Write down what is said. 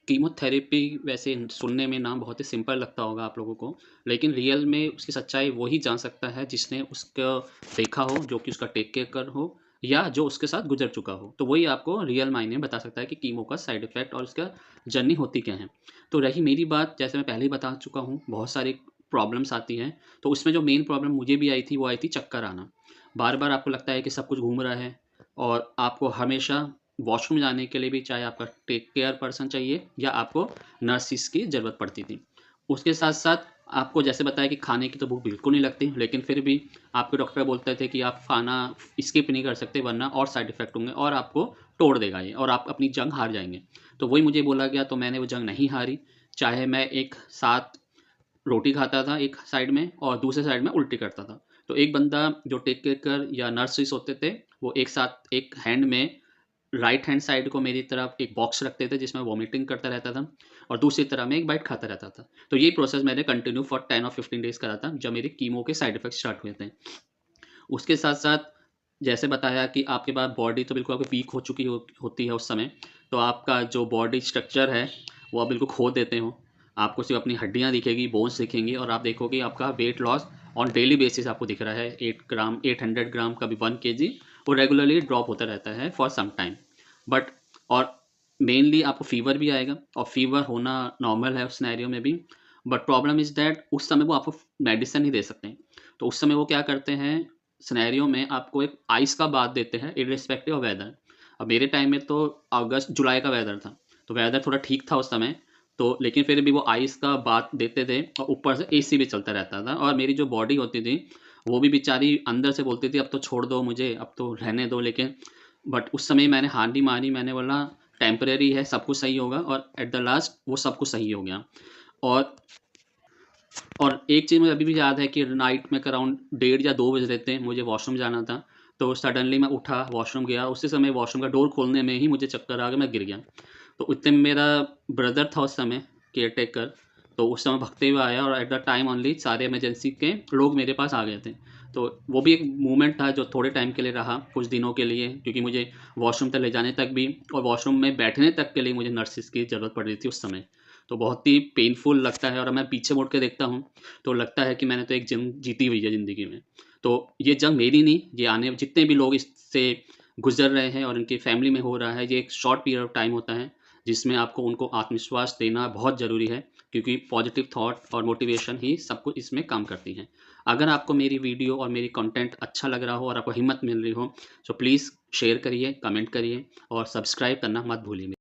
Chemotherapy वैसे सुनने में नाम बहुत ही सिंपल लगता होगा आप लोगों को, लेकिन रियल में उसकी सच्चाई वो ही जान सकता है जिसने उसको देखा हो, जो कि उसका टेक केयर कर हो या जो उसके साथ गुज़र चुका हो। तो वही आपको रियल मायने में बता सकता है कि कीमो का साइड इफ़ेक्ट और उसका जर्नी होती क्या है। तो रही मेरी बात, जैसे मैं पहले ही बता चुका हूँ, बहुत सारी प्रॉब्लम्स आती हैं, तो उसमें जो मेन प्रॉब्लम मुझे भी आई थी, वो आई थी चक्कर आना। बार-बार आपको लगता है कि सब कुछ घूम रहा है और आपको हमेशा वॉशरूम जाने के लिए भी चाहे आपका टेक केयर पर्सन चाहिए या आपको नर्सिस की ज़रूरत पड़ती थी। उसके साथ-साथ आपको जैसे बताया कि खाने की तो भूख बिल्कुल नहीं लगती, लेकिन फिर भी आपके डॉक्टर बोलते थे कि आप खाना स्किप नहीं कर सकते वरना और साइड इफ़ेक्ट होंगे और आपको तोड़ देगा ये और आप अपनी जंग हार जाएँगे। तो वही मुझे बोला गया, तो मैंने वो जंग नहीं हारी, चाहे मैं एक साथ रोटी खाता था एक साइड में और दूसरे साइड में उल्टी करता था। तो एक बंदा जो टेक केयर या नर्सिस होते थे, वो एक साथ एक हैंड में राइट हैंड साइड को मेरी तरफ एक बॉक्स रखते थे जिसमें वॉमिटिंग करता रहता था और दूसरी तरफ मैं एक बाइट खाता रहता था। तो ये प्रोसेस मैंने कंटिन्यू फॉर 10 और 15 डेज़ करा था जब मेरी कीमो के साइड इफ़ेक्ट्स स्टार्ट हुए थे। उसके साथ-साथ जैसे बताया कि आपके पास बॉडी तो बिल्कुल आपकी वीक हो चुकी होती है उस समय, तो आपका जो बॉडी स्ट्रक्चर है, वो आप बिल्कुल खो देते हो। आपको सिर्फ़ अपनी हड्डियाँ दिखेगी, बोन्स दिखेंगी और आप देखोगे आपका weight loss on daily basis आपको दिख रहा है 8 ग्राम, 800 ग्राम, कभी 1 केजी, वो रेगुलरली ड्रॉप होता रहता है फॉर सम टाइम। बट और मेनली आपको फ़ीवर भी आएगा और फ़ीवर होना नॉर्मल है उस सिनेरियो में भी। बट प्रॉब्लम इज़ दैट उस समय वो आपको मेडिसिन नहीं दे सकते हैं। तो उस समय वो क्या करते हैं, सिनेरियो में आपको एक आइस का बाथ देते हैं इर्रिस्पेक्टिव ऑफ वेदर। अब मेरे टाइम में तो अगस्त जुलाई का वेदर था, तो वेदर थोड़ा ठीक था उस समय, तो लेकिन फिर भी वो आइस का बाथ देते थे और ऊपर से एसी भी चलता रहता था और मेरी जो बॉडी होती थी, वो भी बेचारी अंदर से बोलती थी अब तो छोड़ दो मुझे, अब तो रहने दो, लेकिन बट उस समय मैंने हार नहीं मानी, मैंने बोला टेम्परेरी है, सब कुछ सही होगा और एट द लास्ट वो सब कुछ सही हो गया। और एक चीज़ मुझे अभी भी याद है कि नाइट में अराउंड 1:30 या 2 बज रहे थे, मुझे वॉशरूम जाना था, तो सडनली मैं उठा, वॉशरूम गया, उसी समय वॉशरूम का डोर खोलने में ही मुझे चक्कर आ गया, मैं गिर गया। तो उतने में मेरा ब्रदर था उस समय, केयरटेकर, तो उस समय भागते हुए आया और एट द टाइम ओनली सारे इमरजेंसी के लोग मेरे पास आ गए थे। तो वो भी एक मोमेंट था जो थोड़े टाइम के लिए रहा, कुछ दिनों के लिए, क्योंकि मुझे वॉशरूम तक ले जाने तक भी और वॉशरूम में बैठने तक के लिए मुझे नर्सिस की ज़रूरत पड़ रही थी उस समय। तो बहुत ही पेनफुल लगता है और अब मैं पीछे मुड़ के देखता हूँ, तो लगता है कि मैंने तो एक जंग जीती हुई है ज़िंदगी में। तो ये जंग मेरी नहीं, ये आने जितने भी लोग इससे गुज़र रहे हैं और उनकी फैमिली में हो रहा है, ये एक शॉर्ट पीरियड ऑफ टाइम होता है, जिसमें आपको उनको आत्मविश्वास देना बहुत ज़रूरी है, क्योंकि पॉजिटिव थॉट और मोटिवेशन ही सब कुछ इसमें काम करती हैं। अगर आपको मेरी वीडियो और मेरी कंटेंट अच्छा लग रहा हो और आपको हिम्मत मिल रही हो, तो प्लीज़ शेयर करिए, कमेंट करिए और सब्सक्राइब करना मत भूलिए।